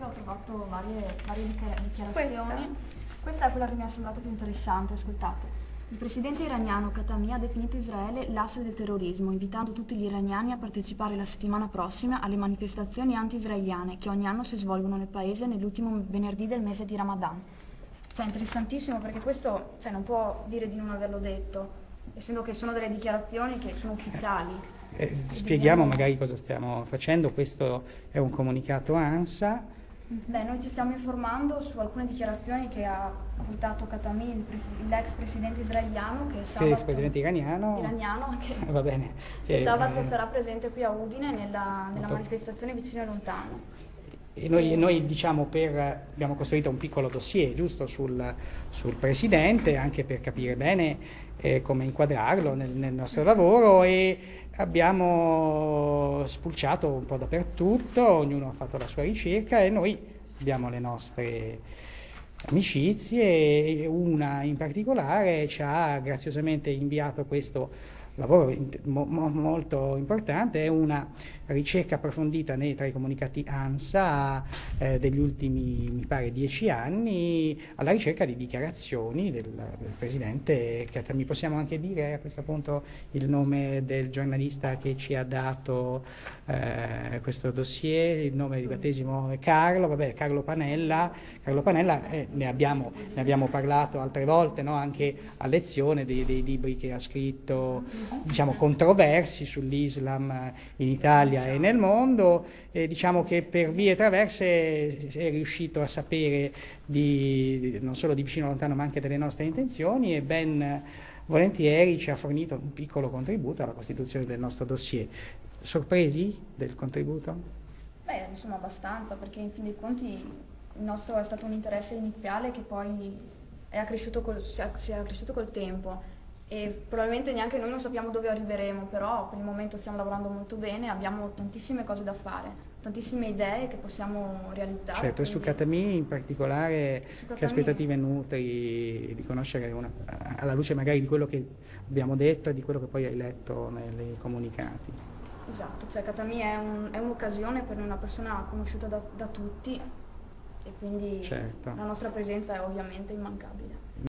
Io ho trovato varie dichiarazioni. Questa è quella che mi è sembrata più interessante, ascoltate. Il presidente iraniano Khatami ha definito Israele l'asse del terrorismo, invitando tutti gli iraniani a partecipare la settimana prossima alle manifestazioni anti-israeliane che ogni anno si svolgono nel paese nell'ultimo venerdì del mese di Ramadan. Cioè, interessantissimo perché questo non può dire di non averlo detto, essendo che sono delle dichiarazioni che sono ufficiali. Spieghiamo magari cosa stiamo facendo. Questo è un comunicato ANSA. Beh, noi ci stiamo informando su alcune dichiarazioni che ha dato Khatami, l'ex presidente israeliano, che sabato, Ex presidente iraniano che, va bene. Che sabato sarà presente qui a Udine nella manifestazione Vicino e Lontano. E noi diciamo abbiamo costruito un piccolo dossier giusto sul presidente, anche per capire bene come inquadrarlo nel nostro lavoro, e abbiamo spulciato un po' dappertutto, ognuno ha fatto la sua ricerca e noi abbiamo le nostre amicizie, e una in particolare ci ha graziosamente inviato questo lavoro molto importante. È una ricerca approfondita tra i comunicati ANSA degli ultimi, mi pare, 10 anni, alla ricerca di dichiarazioni del presidente Khatami. Possiamo anche dire a questo punto il nome del giornalista che ci ha dato questo dossier? Il nome di battesimo è Carlo Panella. Carlo Panella, ne abbiamo parlato altre volte, no? Anche a lezione dei libri che ha scritto, diciamo, controversi sull'Islam in Italia e nel mondo. Diciamo che per vie traverse è riuscito a sapere non solo di vicino lontano ma anche delle nostre intenzioni, e ben volentieri ci ha fornito un piccolo contributo alla costituzione del nostro dossier. Sorpresi del contributo? Beh, insomma abbastanza, perché in fin dei conti il nostro è stato un interesse iniziale che poi si è accresciuto col tempo, e probabilmente neanche noi non sappiamo dove arriveremo, però per il momento stiamo lavorando molto bene, abbiamo tantissime cose da fare, tantissime idee che possiamo realizzare. Certo, e su Khatami in particolare che aspettative nutri di conoscere alla luce magari di quello che abbiamo detto e di quello che poi hai letto nei comunicati? Esatto, cioè Khatami è un'occasione per una persona conosciuta da tutti, e quindi la nostra presenza è ovviamente immancabile.